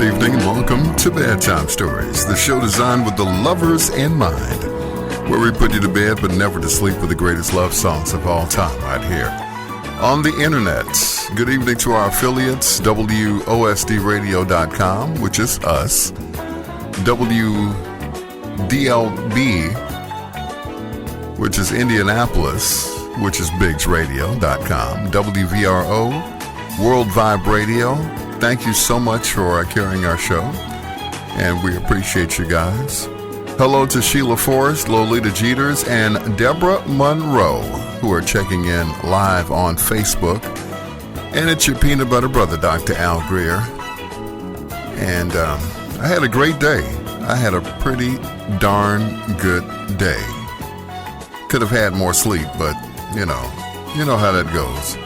Good evening and welcome to Bedtime Stories, the show designed with the lovers in mind, where we put you to bed but never to sleep with the greatest love songs of all time right here on the internet. Good evening to our affiliates, WOSDradio.com, which is us, WDLB, which is Indianapolis, which is BiggsRadio.com, WVRO, World Vibe Radio. Thank you so much for carrying our show, and we appreciate you guys. Hello to Sheila Forrest, Lolita Jeters, and Deborah Monroe, who are checking in live on Facebook. And it's your peanut butter brother, Dr. Al Greer. And I had a great day. I had a pretty darn good day. Could have had more sleep, but you know how that goes.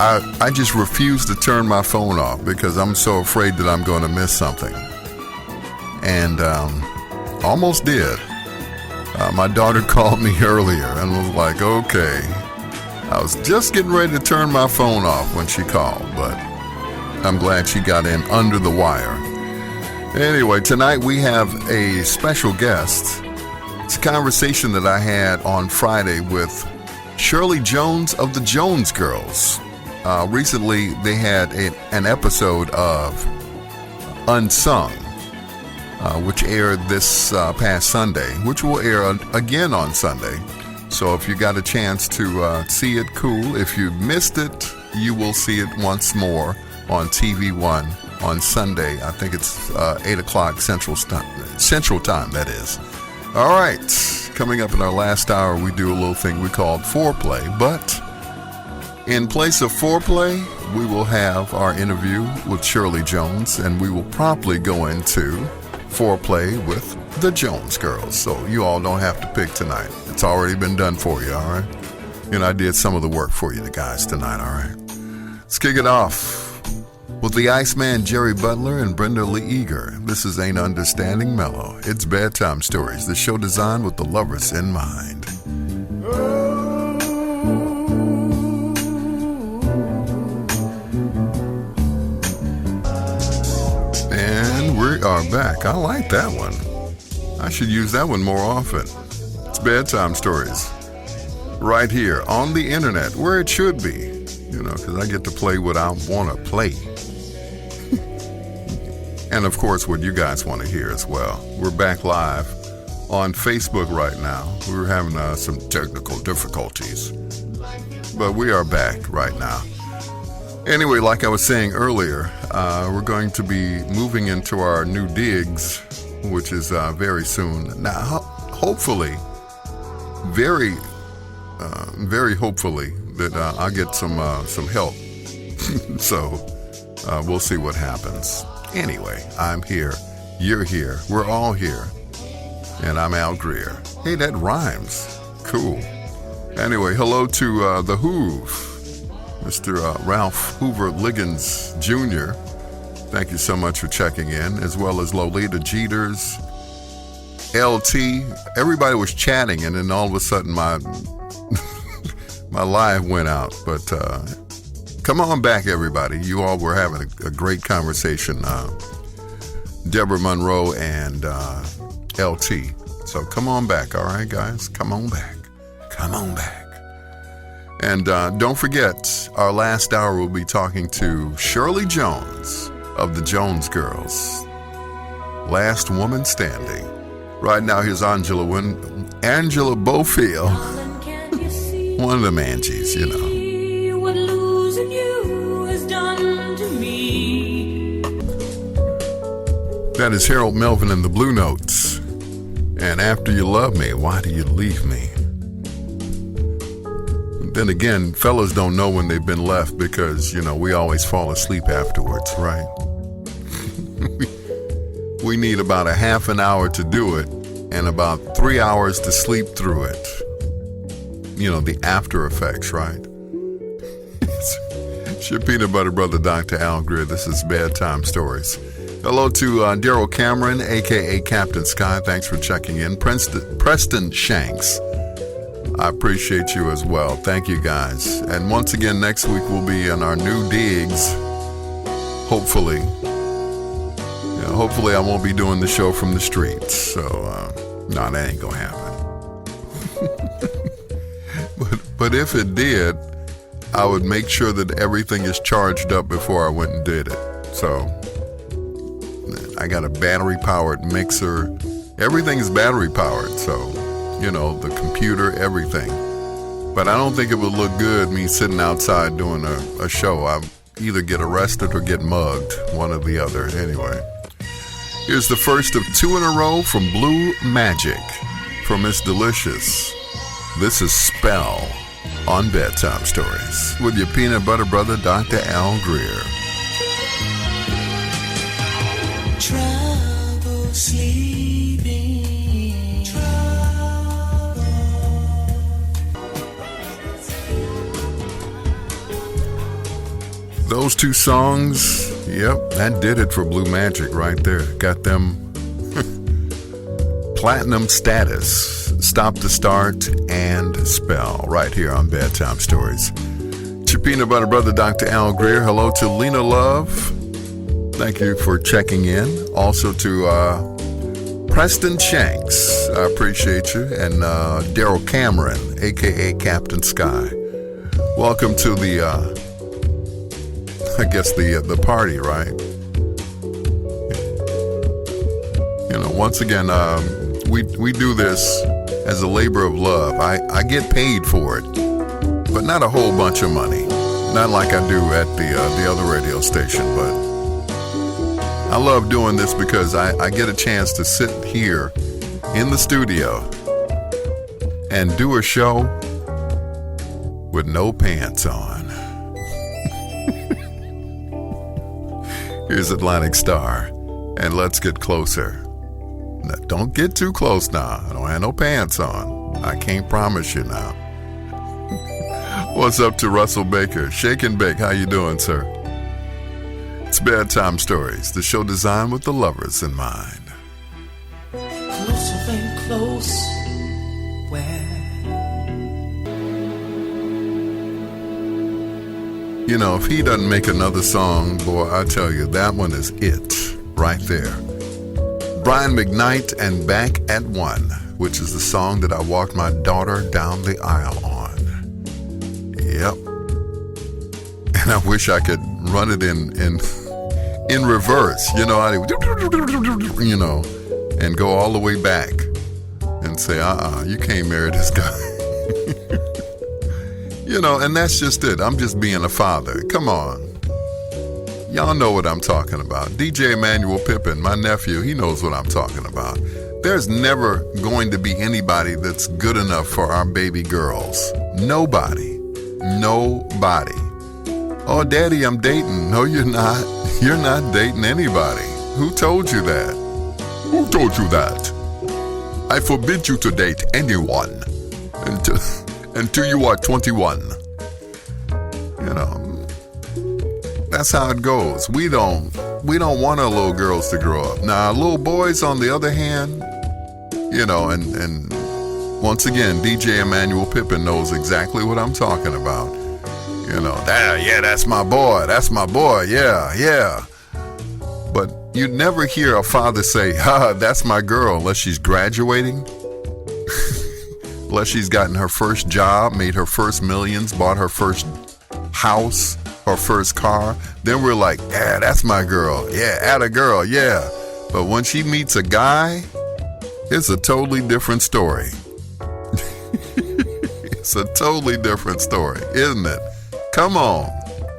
I just refuse to turn my phone off because I'm so afraid that I'm going to miss something. And almost did. My daughter called me earlier and was like, okay. I was just getting ready to turn my phone off when she called, but I'm glad she got in under the wire. Anyway, tonight we have a special guest. It's a conversation that I had on Friday with Shirley Jones of the Jones Girls. Recently, they had an episode of Unsung, which aired this past Sunday, which will air again on Sunday. So if you got a chance to see it, cool. If you missed it, you will see it once more on TV One on Sunday. I think it's 8 o'clock Central Time, that is. All right, coming up in our last hour, we do a little thing we call foreplay, but in place of foreplay, we will have our interview with Shirley Jones, and we will promptly go into foreplay with the Jones Girls. So you all don't have to pick tonight. It's already been done for you, all right? And I did some of the work for you, the guys, tonight, all right? Let's kick it off with the Iceman Jerry Butler and Brenda Lee Eager. This is Ain't Understanding Mellow. It's Bedtime Stories, the show designed with the lovers in mind. We are back. I like that one. I should use that one more often. It's Bedtime Stories. Right here on the internet, where it should be. Because I get to play what I want to play. And of course, what you guys want to hear as well. We're back live on Facebook right now. We were having some technical difficulties. But we are back right now. Anyway, like I was saying earlier, we're going to be moving into our new digs, which is very soon. Now, hopefully, very hopefully, that I'll get some help. So we'll see what happens. Anyway, I'm here, you're here, we're all here, and I'm Al Greer. Hey, that rhymes. Cool. Anyway, hello to the Hoove. Mr. Ralph Hoover Liggins Jr., thank you so much for checking in, as well as Lolita Jeters, LT. Everybody was chatting, and then all of a sudden my live went out. But come on back, everybody. You all were having a great conversation, Deborah Monroe and LT. So come on back, all right, guys? Come on back. Come on back. And don't forget, our last hour we'll be talking to Shirley Jones of the Jones Girls. Last woman standing. Right now, here's Angela Bofield. One of them Angies, What losing you has done to me. That is Harold Melvin and the Blue Notes. And after you love me, why do you leave me? Then again, fellas don't know when they've been left because, we always fall asleep afterwards, right? We need about a half an hour to do it and about 3 hours to sleep through it. The after effects, right? It's your peanut butter brother, Dr. Al Greer. This is Bedtime Stories. Hello to Daryl Cameron, a.k.a. Captain Sky. Thanks for checking in. Preston Shanks. I appreciate you as well. Thank you, guys. And once again, next week we'll be in our new digs, hopefully. Hopefully I won't be doing the show from the streets. So, no, that ain't gonna happen. but if it did, I would make sure that everything is charged up before I went and did it. So, I got a battery-powered mixer. Everything is battery-powered, so, the computer, everything. But I don't think it would look good, me sitting outside doing a show. I either get arrested or get mugged, one or the other. Anyway, here's the first of 2 in a row from Blue Magic from Miss Delicious. This is Spell on Bedtime Stories with your peanut butter brother, Dr. Al Greer. Trouble sleeping. Those 2 songs, yep, that did it for Blue Magic right there. Got them platinum status. Stop the Start and Spell right here on Bedtime Stories. It's your peanut butter brother, Dr. Al Greer. Hello to Lena Love. Thank you for checking in. Also to Preston Shanks. I appreciate you. And Daryl Cameron, a.k.a. Captain Sky. Welcome to the, the party, right? Once again, we do this as a labor of love. I get paid for it, but not a whole bunch of money. Not like I do at the other radio station, but I love doing this because I get a chance to sit here in the studio and do a show with no pants on. Here's Atlantic Star, and let's get closer. Now, don't get too close now. I don't have no pants on. I can't promise you now. What's up to Russell Baker? Shake and Bake, how you doing, sir? It's Bedtime Stories, the show designed with the lovers in mind. Closer than close. Where? If he doesn't make another song, boy, I tell you, that one is it right there. Brian McKnight and Back at One, which is the song that I walked my daughter down the aisle on. Yep. And I wish I could run it in reverse, and go all the way back and say, you can't marry this guy. And that's just it. I'm just being a father. Come on. Y'all know what I'm talking about. DJ Emmanuel Pippin, my nephew, he knows what I'm talking about. There's never going to be anybody that's good enough for our baby girls. Nobody. Oh, Daddy, I'm dating. No, you're not. You're not dating anybody. Who told you that? Who told you that? I forbid you to date anyone until you are 21. That's how it goes. We don't want our little girls to grow up. Now, our little boys, on the other hand, and once again, DJ Emmanuel Pippin knows exactly what I'm talking about. That's my boy. That's my boy. Yeah. But you'd never hear a father say, that's my girl, unless she's graduating, unless she's gotten her first job, made her first millions, bought her first house, her first car. Then we're like, yeah, that's my girl. Yeah, atta girl, yeah. But when she meets a guy, it's a totally different story. It's a totally different story, isn't it? Come on,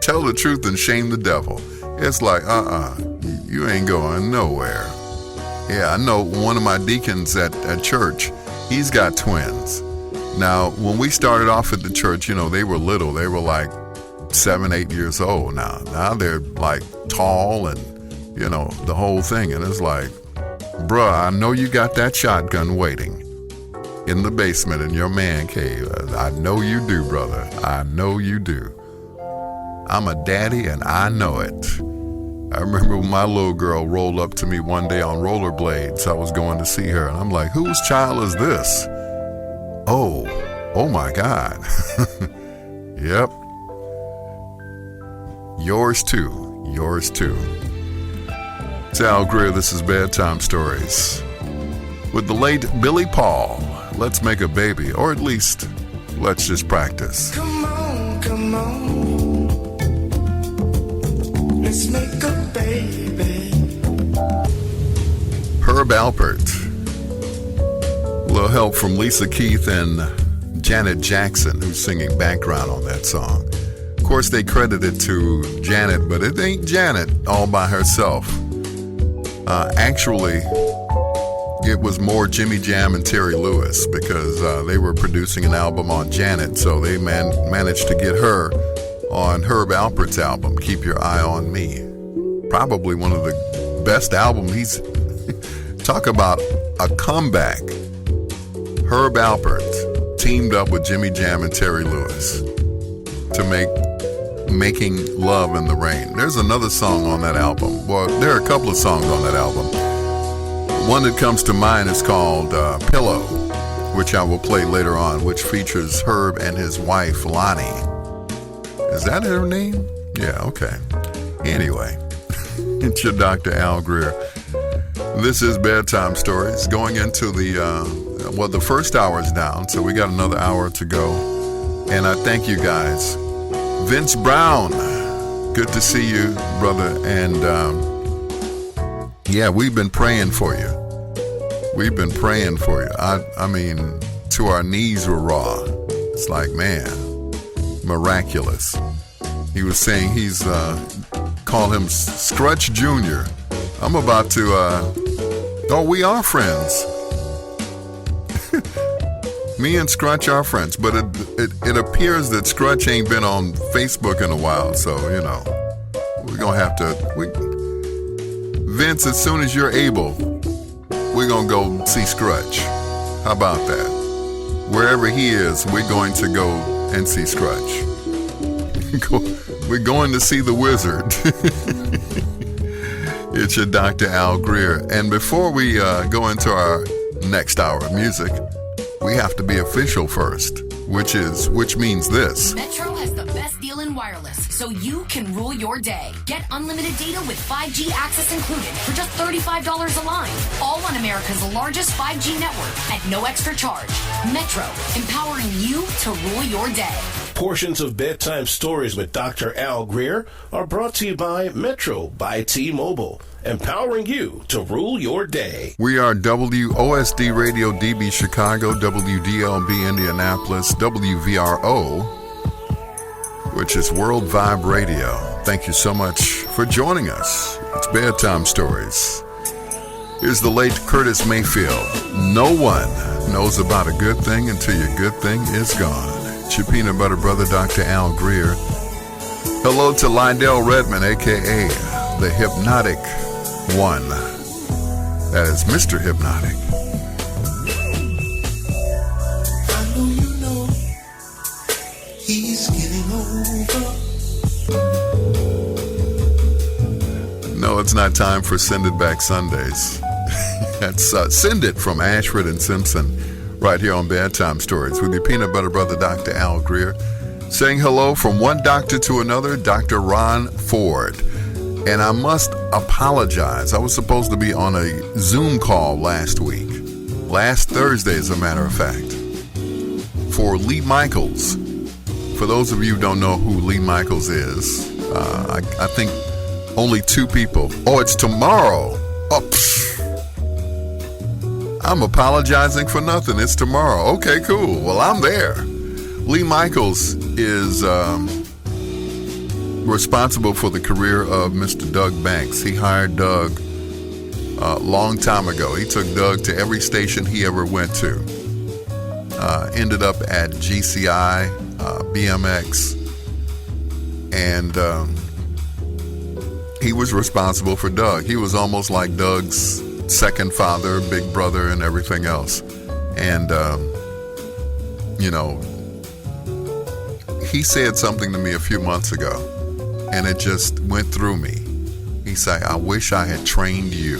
tell the truth and shame the devil. It's like, you ain't going nowhere. Yeah, I know one of my deacons at church, he's got twins. Now, when we started off at the church, they were little. They were like 7, 8 years old now. Now they're like tall and, the whole thing. And it's like, bruh, I know you got that shotgun waiting in the basement in your man cave. I know you do, brother. I know you do. I'm a daddy and I know it. I remember when my little girl rolled up to me one day on rollerblades. I was going to see her and I'm like, whose child is this? Oh my God. Yep. Yours too. It's Al Greer. This is Bedtime Stories. With the late Billy Paul, let's make a baby, or at least let's just practice. Come on, let's make a baby. Herb Alpert. A little help from Lisa Keith and Janet Jackson, who's singing background on that song. Of course, they credit it to Janet, but it ain't Janet all by herself. Actually, it was more Jimmy Jam and Terry Lewis, because they were producing an album on Janet, so they managed to get her on Herb Alpert's album, Keep Your Eye on Me. Probably one of the best albums. He's talk about a comeback. Herb Alpert teamed up with Jimmy Jam and Terry Lewis to make Making Love in the Rain. There's another song on that album. Well, there are a couple of songs on that album. One that comes to mind is called Pillow, which I will play later on, which features Herb and his wife, Lonnie. Is that her name? Yeah, okay. Anyway, it's your Dr. Al Greer. This is Bedtime Stories. Going into the first hour is down, so we got another hour to go. And I thank you guys. Vince Brown, good to see you, brother. And yeah, we've been praying for you. We've been praying for you. I mean, to our knees were raw. It's like, man, miraculous. He was saying he's, call him Scrutch Jr. I'm about to, we are friends. Me and Scrutch are friends, but it appears that Scrutch ain't been on Facebook in a while, so, you know, we're going to have to... Vince, as soon as you're able, we're going to go see Scrutch. How about that? Wherever he is, we're going to go and see Scrutch. We're going to see the wizard. It's your Dr. Al Greer. And before we go into our next hour of music, we have to be official first, which means this. Metro has the best deal in wireless, so you can rule your day. Get unlimited data with 5G access included for just $35 a line. All on America's largest 5G network at no extra charge. Metro, empowering you to rule your day. Portions of Bedtime Stories with Dr. Al Greer are brought to you by Metro by T-Mobile, empowering you to rule your day. We are WOSD Radio DB Chicago, WDLB Indianapolis, WVRO, which is World Vibe Radio. Thank you so much for joining us. It's Bedtime Stories. Here's the late Curtis Mayfield. No one knows about a good thing until your good thing is gone. It's your peanut butter brother, Dr. Al Greer. Hello to Lydell Redmond, a.k.a. the Hypnotic One. That is Mr. Hypnotic. I know you know he's getting over. No, it's not time for Send It Back Sundays. That's Send It from Ashford and Simpson, right here on Bedtime Stories with your peanut butter brother, Dr. Al Greer. Saying hello from one doctor to another, Dr. Ron Ford. And I must apologize. I was supposed to be on a Zoom call last week. Last Thursday, as a matter of fact. For Lee Michaels. For those of you who don't know who Lee Michaels is, I think only two people. Oh, it's tomorrow. Oh, I'm apologizing for nothing. It's tomorrow. Okay, cool. Well, I'm there. Lee Michaels is responsible for the career of Mr. Doug Banks. He hired Doug a long time ago. He took Doug to every station he ever went to. Ended up at GCI, BMX, and he was responsible for Doug. He was almost like Doug's second father, big brother, and everything else. And, you know, he said something to me a few months ago, and it just went through me. He said, I wish I had trained you.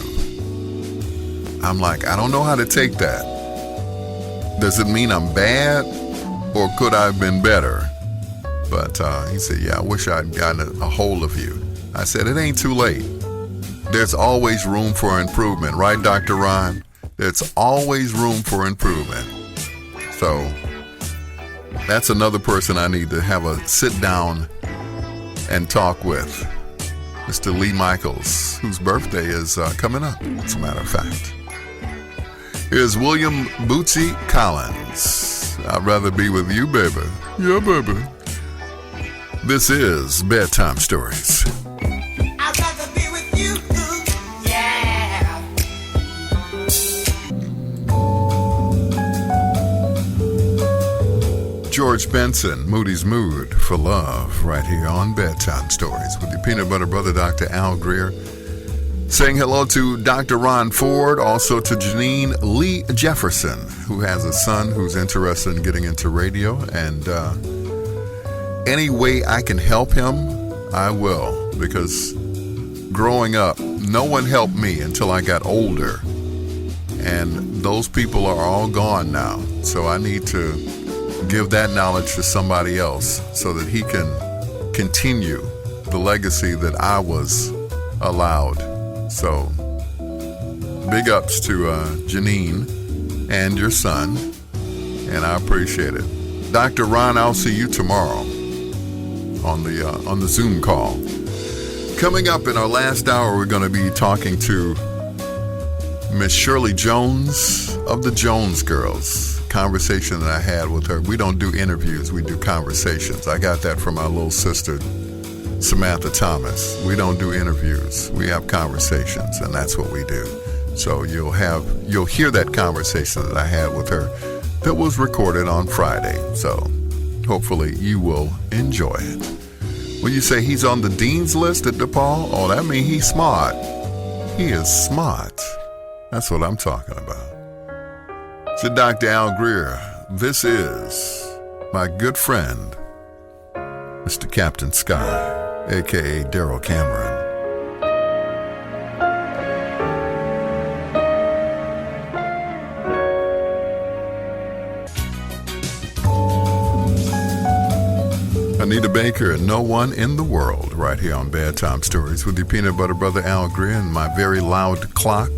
I'm like, I don't know how to take that. Does it mean I'm bad, or could I have been better? But he said, yeah, I wish I'd gotten a hold of you. I said, it ain't too late. there's always room for improvement, right, Dr. Ron? There's always room for improvement. So that's another person I need to have a sit down and talk with. Mr. Lee Michaels, whose birthday is coming up, as a matter of fact. Here's William Bootsy Collins. I'd rather be with you, baby. Yeah, baby. This is Bedtime Stories. I'd rather be with you. Yeah. George Benson, Moody's Mood for Love, right here on Bedtime Stories with your peanut butter brother, Dr. Al Greer. Saying hello to Dr. Ron Ford, also to Janine Lee Jefferson, who has a son who's interested in getting into radio. And any way I can help him, I will. Because growing up, no one helped me until I got older. And those people are all gone now. So I need to give that knowledge to somebody else so that he can continue the legacy that I was allowed. So, big ups to Janine and your son, and I appreciate it. Dr. Ron, I'll see you tomorrow on the Zoom call. Coming up in our last hour, we're going to be talking to Miss Shirley Jones of the Jones Girls. Conversation that I had with her. We don't do interviews, we do conversations. I got that from my little sister, Samantha Thomas. We don't do interviews, we have conversations, and that's what we do. So you'll hear that conversation that I had with her that was recorded on Friday. So hopefully you will enjoy it. When you say he's on the dean's list at DePaul, oh, that means he's smart. He is smart. That's what I'm talking about. So Dr. Al Greer, this is my good friend, Mr. Captain Sky, a.k.a. Daryl Cameron. Anita Baker and No One in the World, right here on Bedtime Stories with your peanut butter brother Al Greer and my very loud clock.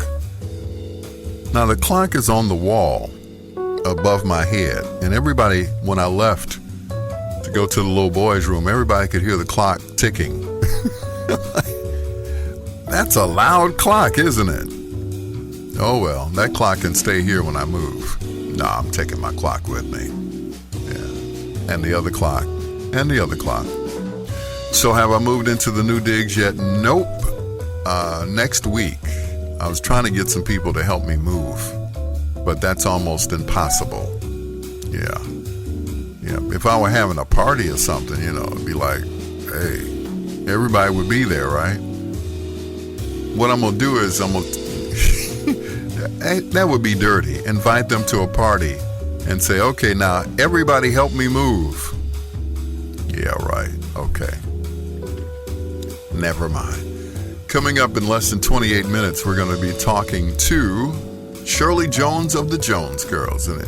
Now the clock is on the wall above my head, and everybody, when I left to go to the little boys' room, everybody could hear the clock ticking. That's a loud clock, isn't it? Oh well, that clock can stay here when I move. No, I'm taking my clock with me. Yeah. And the other clock. And the other clock. So have I moved into the new digs yet? Nope. Next week. I was trying to get some people to help me move, but that's almost impossible. Yeah. If I were having a party or something, it'd be like, hey, everybody would be there, right? What I'm gonna do is that would be dirty. Invite them to a party and say, okay, now everybody help me move. Yeah, right. Okay. Never mind. Coming up in less than 28 minutes, we're going to be talking to Shirley Jones of the Jones Girls, and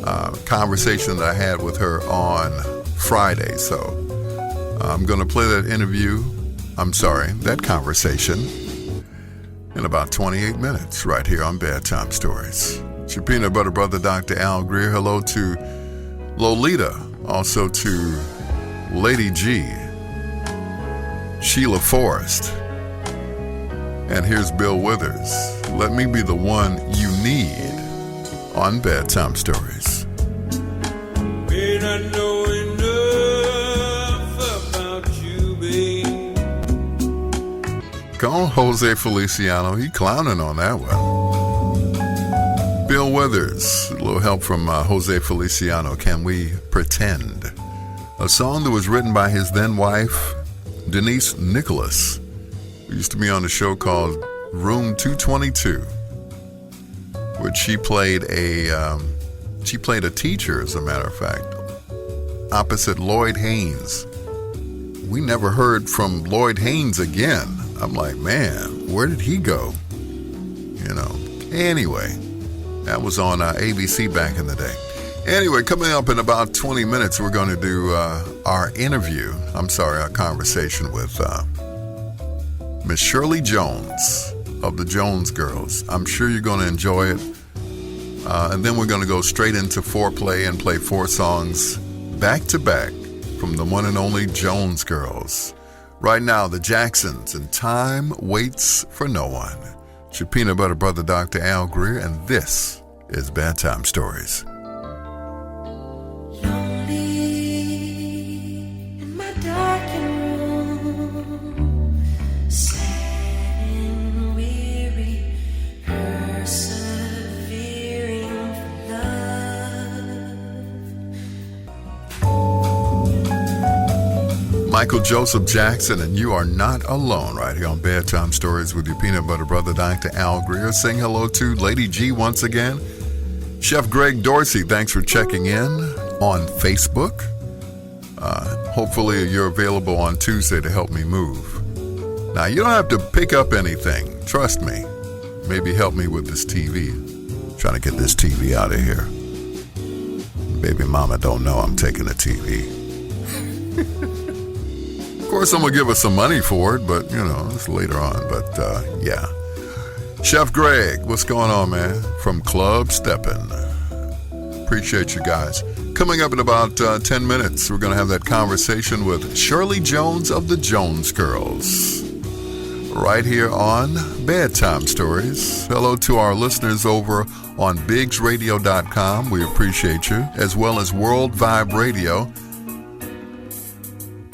a conversation that I had with her on Friday. So I'm going to play that conversation in about 28 minutes right here on Bedtime Stories. It's your peanut butter brother, Dr. Al Greer. Hello to Lolita, also to Lady G, Sheila Forrest, and here's Bill Withers. Let me be the one you need on Bedtime Stories. May not know enough about you, babe. Come on, Jose Feliciano. He clowning on that one. Bill Withers. A little help from Jose Feliciano. Can We Pretend? A song that was written by his then wife, Denise Nicholas, who used to be on a show called Room 222, which she played a teacher, as a matter of fact, opposite Lloyd Haynes. We never heard from Lloyd Haynes again. I'm like, man, where did he go? Anyway, that was on ABC back in the day. Anyway, coming up in about 20 minutes, we're going to do our conversation with Miss Shirley Jones of the Jones Girls. I'm sure you're going to enjoy it. And then we're going to go straight into foreplay and play 4 songs back to back from the one and only Jones Girls. Right now, the Jacksons and Time Waits for No One. It's your peanut butter brother, Dr. Al Greer, and this is Bedtime Stories. Lonely in my darkened room, sad and weary, persevering for love. Michael Joseph Jackson, and you are not alone right here on Bedtime Stories with your peanut butter brother, Dr. Al Greer. Saying hello to Lady G once again. Chef Greg Dorsey, thanks for checking in on Facebook. Hopefully you're available on Tuesday to help me move. Now, you don't have to pick up anything. Trust me. Maybe help me with this TV. Trying to get this TV out of here. Baby mama don't know I'm taking the TV. Of course, I'm going to give her some money for it, but, it's later on. But, yeah. Chef Greg, what's going on, man? From Club Steppin'. Appreciate you guys. Coming up in about 10 minutes, we're going to have that conversation with Shirley Jones of the Jones Girls. Right here on Bedtime Stories. Hello to our listeners over on bigsradio.com. We appreciate you. As well as World Vibe Radio.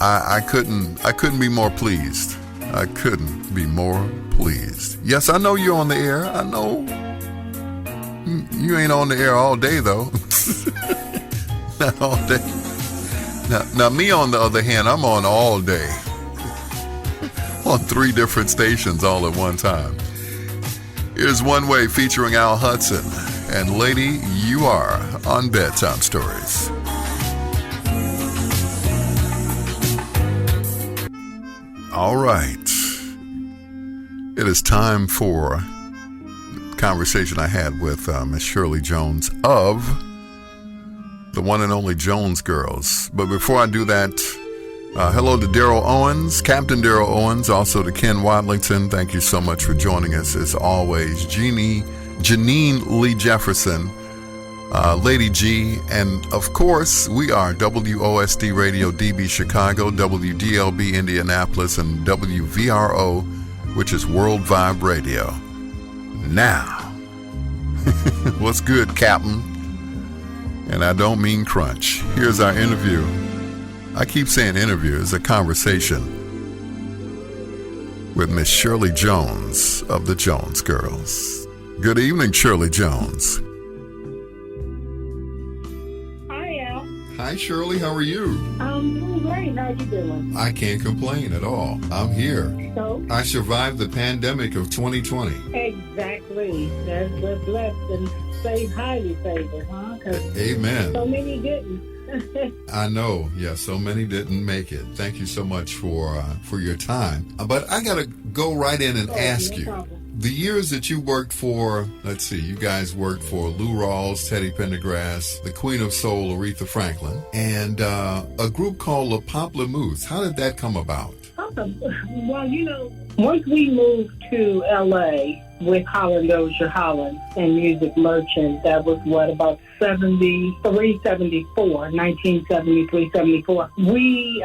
I couldn't be more pleased. I couldn't be more pleased. Yes, I know you're on the air. I know. You ain't on the air all day, though. Not all day. Now, me, on the other hand, I'm on all day. On 3 different stations all at one time. Here's One Way featuring Al Hudson. And Lady, you are on Bedtime Stories. All right. It is time for the conversation I had with Miss Shirley Jones of the one and only Jones Girls. But before I do that, hello to Daryl Owens, Captain Daryl Owens, also to Ken Wadlington. Thank you so much for joining us as always. Janine Lee Jefferson, Lady G, and of course we are WOSD Radio DB Chicago, WDLB Indianapolis, and WVRO, which is World Vibe Radio. Now, what's good, Captain? And I don't mean crunch. Here's our interview. I keep saying interview. It's a conversation with Miss Shirley Jones of the Jones Girls. Good evening, Shirley Jones. Hi, Shirley. How are you? I'm doing great. How you doing? I can't complain at all. I'm here. So? I survived the pandemic of 2020. Exactly. That's the blessed and highly favored, huh? Amen. So many didn't. I know. Yeah, so many didn't make it. Thank you so much for your time. But I got to go right in and ask you. Problem. The years that you worked for, let's see, you guys worked for Lou Rawls, Teddy Pendergrass, the Queen of Soul, Aretha Franklin, and a group called La Pamplemousse. How did that come about? Well, once we moved to L.A. with Holland Dozier Holland and Music Merchant, that was about 1973, 74. We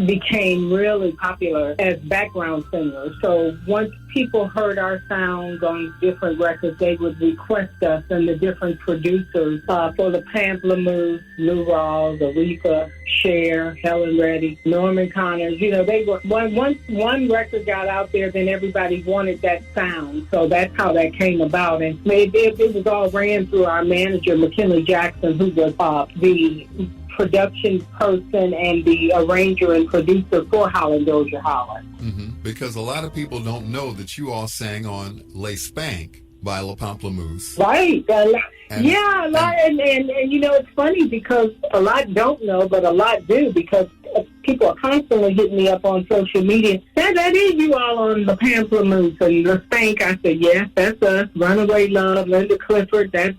became really popular as background singers. So once people heard our sounds on different records, they would request us and the different producers for the Pamplemousse, Lou Rawls, Aretha, Cher, Helen Reddy, Norman Connors. They were once one record got out there, then everybody wanted that sound. So that's how that came about. And it was all ran through our manager, McKinley Jackson, who was the production person and the arranger and producer for Holland Dozier Holland. Mm-hmm. Because a lot of people don't know that you all sang on Les Spank by La Pamplemousse. Right. And it's funny because a lot don't know, but a lot do, because people are constantly hitting me up on social media. That is you all on the Pamplemousse and the Spank. I said, yes, that's us. Runaway Love, Linda Clifford. That's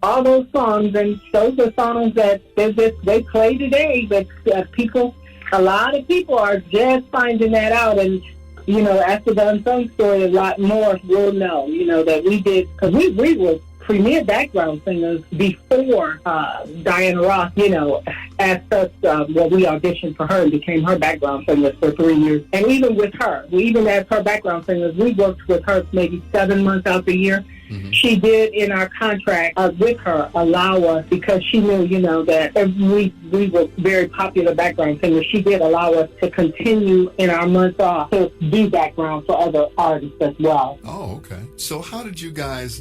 all those songs. And those are songs that they play today. But a lot of people are just finding that out. And you know, after the Unsung Story, a lot more will know, you know, that we did, because we were premier background singers before Diana Ross, you know, asked us, we auditioned for her and became her background singers for 3 years. And even with her, even as her background singers, we worked with her maybe 7 months out the year. Mm-hmm. She did, in our contract with her, allow us, because she knew, you know, that we were very popular background singers. She did allow us to continue in our months off to do background for other artists as well. Oh, okay. So how did you girls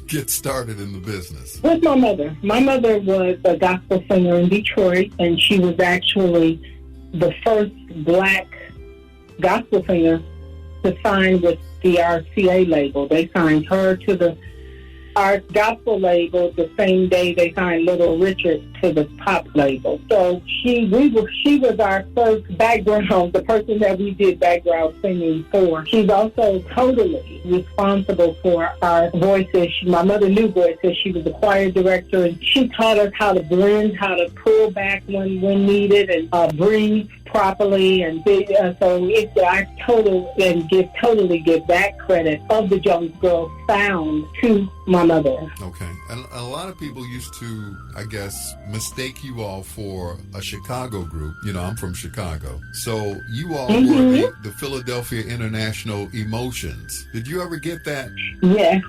get started in the business? With my mother. My mother was a gospel singer in Detroit, and she was actually the first black gospel singer to sign with the RCA label. They signed her to our gospel label the same day they signed Little Richard to the pop label. So she was our first background, the person that we did background singing for. She's also totally responsible for our voices. My mother knew voices. She was the choir director, and she taught us how to blend, how to pull back when needed, and breathe properly. And I totally give that credit of the Jones Girls sound to my mother. Okay. And a lot of people used to, I guess, mistake you all for a Chicago group. You know, I'm from Chicago. So you all were the Philadelphia International Emotions. Did you ever get that? Yes.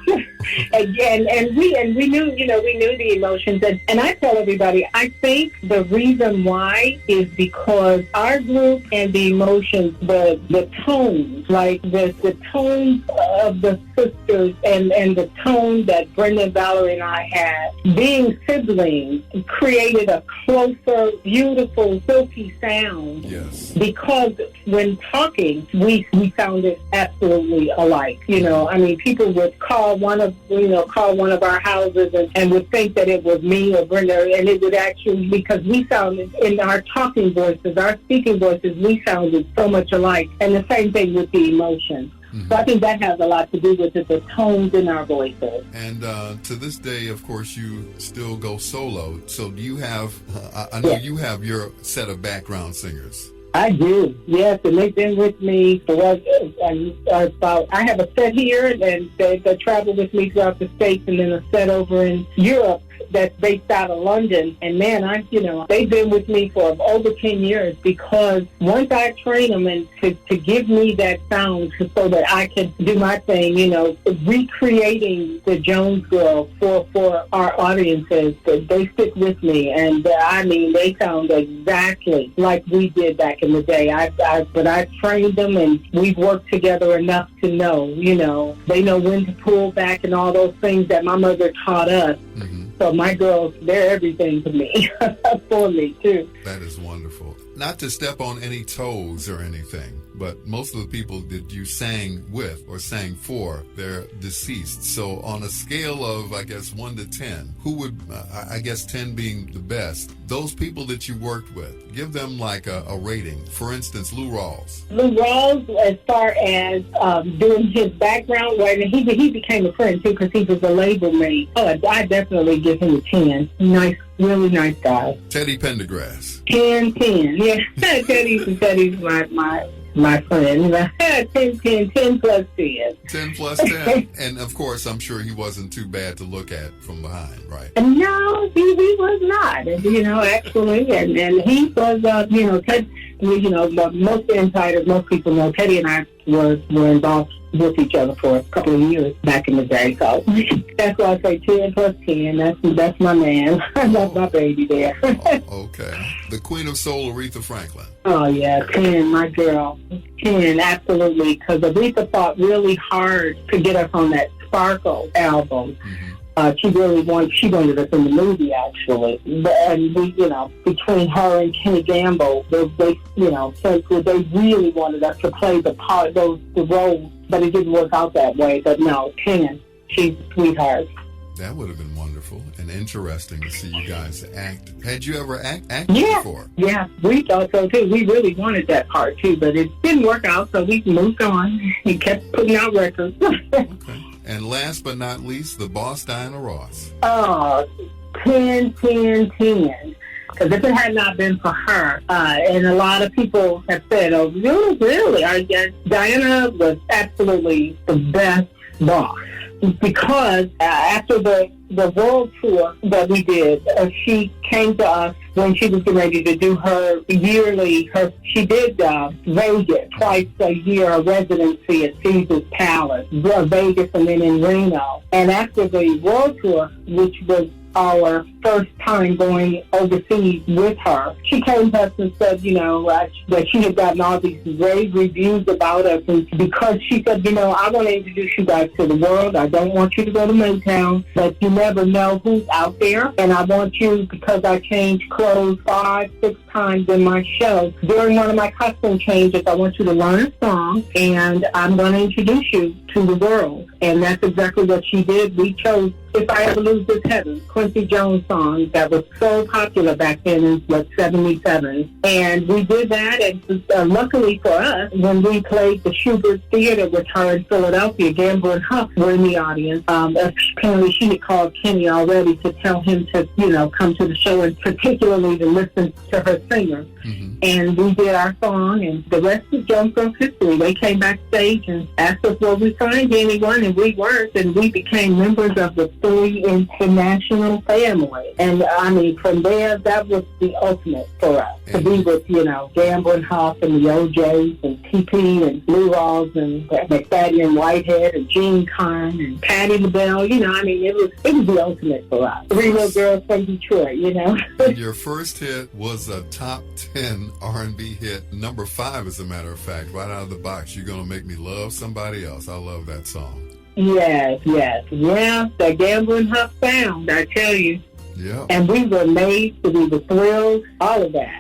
and we knew, you know, we knew the Emotions. And I tell everybody, I think the reason why is because our group and the Emotions, the tones, like the tones of the sisters and the tone that Brenda, Valerie, and I had, being siblings, created a closer, beautiful, silky sound. Yes. Because when talking, we sounded absolutely alike. You know, I mean, people would call one of our houses and would think that it was me or Brenda, and it would actually, because we sounded, in our talking voices, our speaking voices, we sounded so much alike. And the same thing with the Emotions. Mm-hmm. So I think that has a lot to do with it, the tones in our voices. And to this day, of course, you still go solo. So do you have, I know you have your set of background singers. I do, yes, and they've been with me for about, I have a set here, and they travel with me throughout the States, and then a set over in Europe that's based out of London. And man, they've been with me for over 10 years, because once I train them and to give me that sound so that I can do my thing, you know, recreating the Jones Girls for our audiences, they stick with me. And I mean, they sound exactly like we did back in the day. But I trained them, and we've worked together enough to know, you know, they know when to pull back and all those things that my mother taught us. Mm-hmm. So my girls, they're everything to me, for me, too. That is wonderful. Not to step on any toes or anything, but most of the people that you sang with or sang for, they're deceased. So on a scale of, I guess, 1 to 10, who would, I guess 10 being the best, those people that you worked with, give them like a rating. For instance, Lou Rawls. Lou Rawls, as far as doing his background, right, and he became a friend, too, because he was a label mate. Oh, I definitely give him a 10. Nice, really nice guy. Teddy Pendergrass. 10. Yeah, Teddy's my friend. 10 plus 10. 10 plus 10. And of course, I'm sure he wasn't too bad to look at from behind, right? No, he was not. You know, actually, and he was, Ted, you know, most insiders, most people know Teddy and I were involved with each other for a couple of years back in the day. So that's why I say 10 plus 10. That's my man. That's my baby there. Okay. The Queen of Soul, Aretha Franklin. Oh, yeah, 10, my girl. 10, absolutely. Because Aretha fought really hard to get us on that Sparkle album. Mm-hmm. She wanted us in the movie, actually. And we, you know, between her and Kenny Gamble, they really wanted us to play the roles, but it didn't work out that way. But no, 10, she's a sweetheart. That would have been wonderful and interesting to see you guys act. Had you ever acted before? Yeah, we thought so too. We really wanted that part too, but it didn't work out, so we moved on. He kept putting out records. Okay. And last but not least, the boss, Diana Ross. Oh, 10. Because if it had not been for her, and a lot of people have said, oh, really? Diana was absolutely the best boss. Because after the world tour that we did, she came to us when she was getting ready to do her yearly, she did Vegas twice a year, a residency at Caesar's Palace, Vegas and then in Reno. And after the world tour, which was our first time going overseas with her, she came to us and said, that she had gotten all these rave reviews about us, and because she said, I want to introduce you guys to the world. I don't want you to go to Motown, but you never know who's out there, and I want you, because I change clothes 5-6 times in my show, during one of my costume changes, I want you to learn a song, and I'm going to introduce you to the world. And that's exactly what she did. We chose If I Ever Lose This Heaven, Quincy Jones song that was so popular back then in 77. And we did that, and luckily for us, when we played the Schubert Theater with her in Philadelphia, Gamble and Huff were in the audience. Apparently she had called Kenny already to tell him to, come to the show, and particularly to listen to her singer. Mm-hmm. And we did our song, and the rest is Jones Girls history. They came backstage and asked us, were we signed to anyone, and we weren't, and we became members of the Philly International family. And I mean, from there, that was the ultimate for us, to be with, Gamble and Huff and the OJs and TP and Blue Rawls and McFadden and Whitehead and Gene Carn and Patti LaBelle. It was the ultimate for us. Three little girls from Detroit, And your first hit was a top 10 R&B hit, number 5, as a matter of fact, right out of the box. You're Gonna Make Me Love Somebody Else. I love that song. Yes. Yeah, the Gamble and Huff sound, I tell you. Yeah. And we were made to be the thrills, all of that.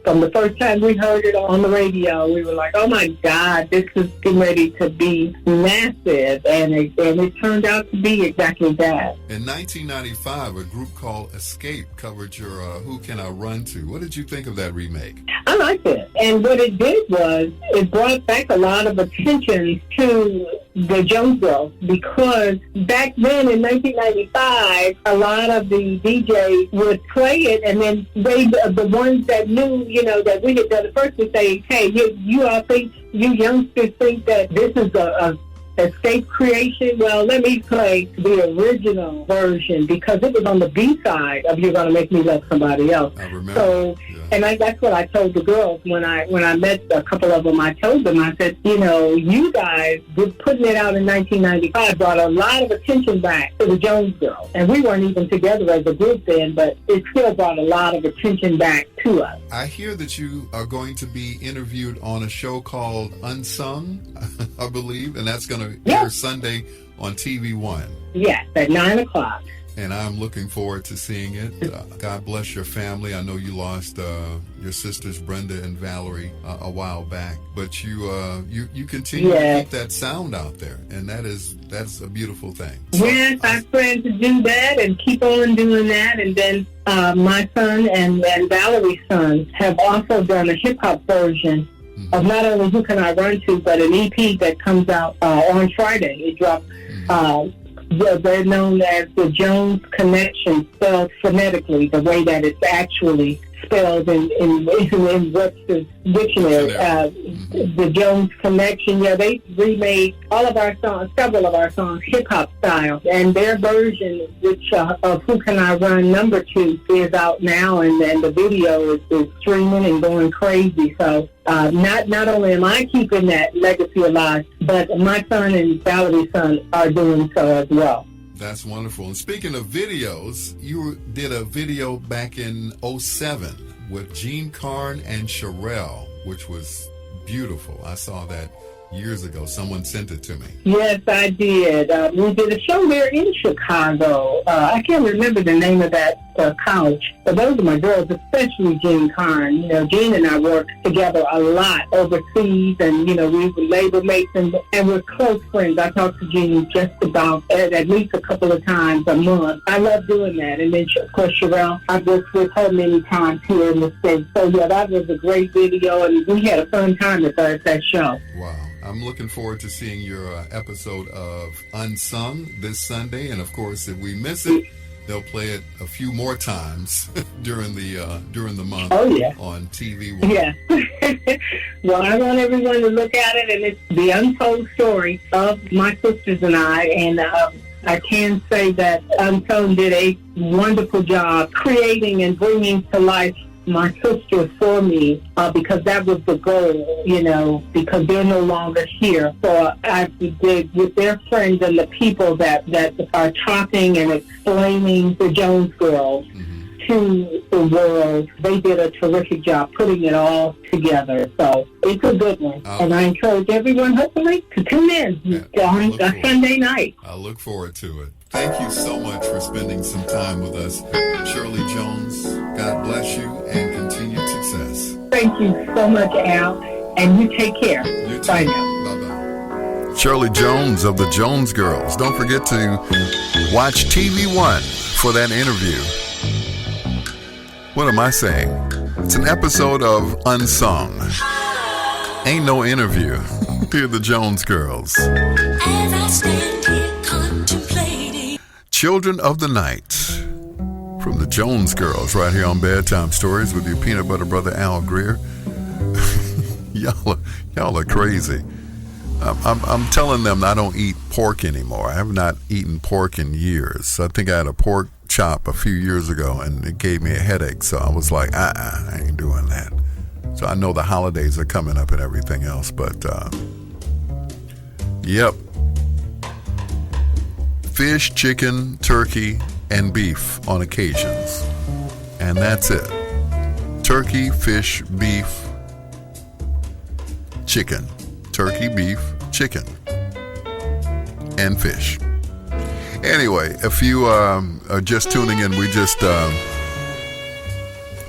From the first time we heard it on the radio, we were like, oh my God, this is getting ready to be massive. And it turned out to be exactly that. In 1995, a group called Escape covered your Who Can I Run To? What did you think of that remake? I liked it. And what it did was it brought back a lot of attention to the Jones Girls, because back then in 1995, a lot of the DJs would play it, and then the ones that knew, that we had done it first would say, hey, you all think, you youngsters think that this is a Escape creation? Well, let me play the original version, because it was on the B-side of You're Gonna Make Me Love Somebody Else. I remember. So, yeah. And that's what I told the girls when I met a couple of them. I told them, I said, you guys putting it out in 1995 brought a lot of attention back to the Jones Girls. And we weren't even together as a group then, but it still brought a lot of attention back to us. I hear that you are going to be interviewed on a show called Unsung, I believe, and that's going to air Sunday on TV One. Yes, at 9 o'clock. And I'm looking forward to seeing it. God bless your family. I know you lost your sisters Brenda and Valerie a while back, but you continue to keep that sound out there, and that's a beautiful thing. Yes, I plan to do that and keep on doing that. And then my son and Valerie's son have also done a hip hop version of not only Who Can I Run To, but an EP that comes out on Friday. It drops. They're known as the Jones Connection, spelled phonetically, the way that it's actually spelled in Webster's dictionary. The Jones Connection, they remade all of our songs, several of our songs, hip-hop style. And their version, which of Who Can I Run #2, is out now, and the video is streaming and going crazy. So not only am I keeping that legacy alive, but my son and Valerie's son are doing so as well. That's wonderful. And speaking of videos, you did a video back in 2007 with Gene Carn and Sherelle, which was beautiful. I saw that years ago. Someone sent it to me. Yes, I did. We did a show there in Chicago. I can't remember the name of that college, but those are my girls, especially Gene Carn. Gene and I worked together a lot overseas, and, we were labor mates, and we're close friends. I talk to Gene just about at least a couple of times a month. I love doing that. And then, of course, Sherelle, I've worked with her many times here in the States. So, that was a great video, and we had a fun time at that show. Wow. I'm looking forward to seeing your episode of Unsung this Sunday. And, of course, if we miss it, they'll play it a few more times during the month. Oh, yeah. On TV One. Yeah. Well, I want everyone to look at it, and it's the untold story of my sisters and I. And I can say that Untold did a wonderful job creating and bringing to life my sisters for me, because that was the goal, because they're no longer here. So I did with their friends and the people that are talking and explaining the Jones Girls to the world. They did a terrific job putting it all together. So it's a good one. And I encourage everyone, hopefully, to tune in on a Sunday night. I look forward to it. Thank you so much for spending some time with us, Shirley Jones. God bless you and continued success. Thank you so much, Al, and you take care. You too. Bye now. Bye-bye. Shirley Jones of the Jones Girls. Don't forget to watch TV One for that interview. What am I saying? It's an episode of Unsung. Ain't no interview. Hear the Jones Girls. As I stand here contemplating. Children of the Night from the Jones Girls right here on Bedtime Stories with your peanut butter brother Al Greer. y'all are crazy. I'm telling them I don't eat pork anymore. I have not eaten pork in years. I think I had a pork chop a few years ago and it gave me a headache, so I was like, I ain't doing that. So I know the holidays are coming up and everything else, but yep. Fish, chicken, turkey, and beef on occasions. And that's it. Turkey, fish, beef, chicken. Turkey, beef, chicken, and fish. Anyway, if you are just tuning in, we just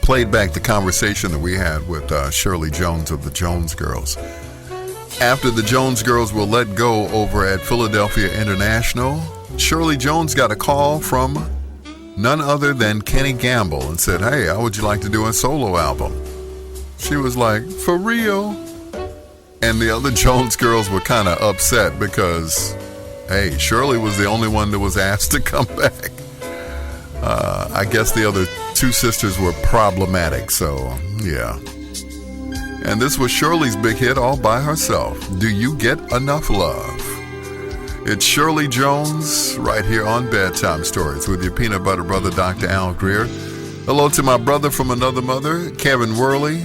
played back the conversation that we had with Shirley Jones of the Jones Girls. After the Jones Girls were let go over at Philadelphia International, Shirley Jones got a call from none other than Kenny Gamble and said, "Hey, how would you like to do a solo album?" She was like, "For real?" And the other Jones Girls were kind of upset because, hey, Shirley was the only one that was asked to come back. I guess the other two sisters were problematic, so yeah. And this was Shirley's big hit all by herself. Do You Get Enough Love? It's Shirley Jones right here on Bedtime Stories with your peanut butter brother, Dr. Al Greer. Hello to my brother from another mother, Kevin Worley.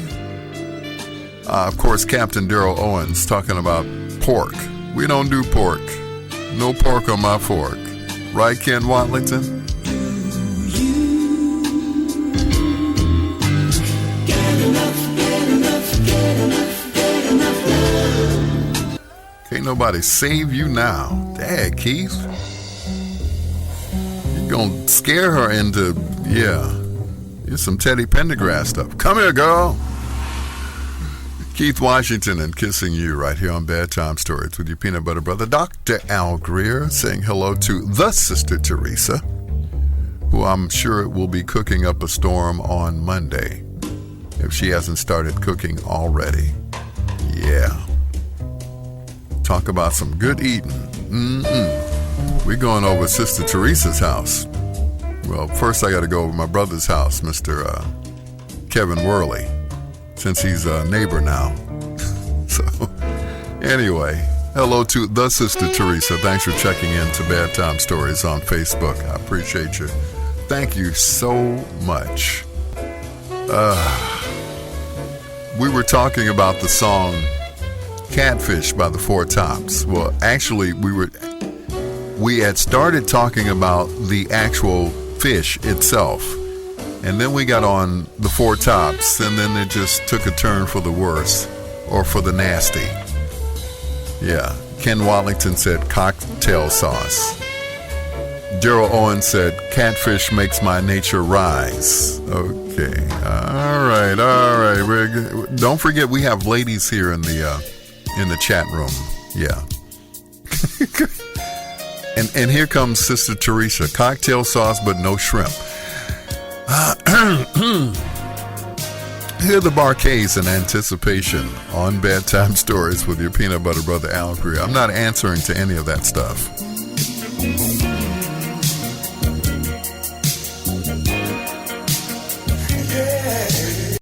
Of course, Captain Daryl Owens talking about pork. We don't do pork. No pork on my fork. Right, Ken Watlington? Can't nobody save you now. Dad, Keith. You're going to scare her into, here's some Teddy Pendergrass stuff. Come here, girl. Keith Washington and Kissing You right here on Bedtime Stories with your peanut butter brother, Dr. Al Greer, saying hello to the Sister Teresa, who I'm sure will be cooking up a storm on Monday, if she hasn't started cooking already. Yeah. Talk about some good eating. We're going over Sister Teresa's house. Well, first I got to go over my brother's house, Mr. Kevin Worley, since he's a neighbor now. So, anyway, hello to the Sister Teresa. Thanks for checking in to Bedtime Stories on Facebook. I appreciate you. Thank you so much. We were talking about the song Catfish by the Four Tops. Well, actually, we had started talking about the actual fish itself, and then we got on the Four Tops, and then it just took a turn for the worse, or for the nasty. Yeah, Ken Wallington said cocktail sauce. Daryl Owen said catfish makes my nature rise. Okay, all right. Don't forget we have ladies here in the chat room. Yeah. and here comes Sister Teresa. Cocktail sauce, but no shrimp. Hear the Barcades in anticipation on Bedtime Stories with your peanut butter brother Al Greer. I'm not answering to any of that stuff.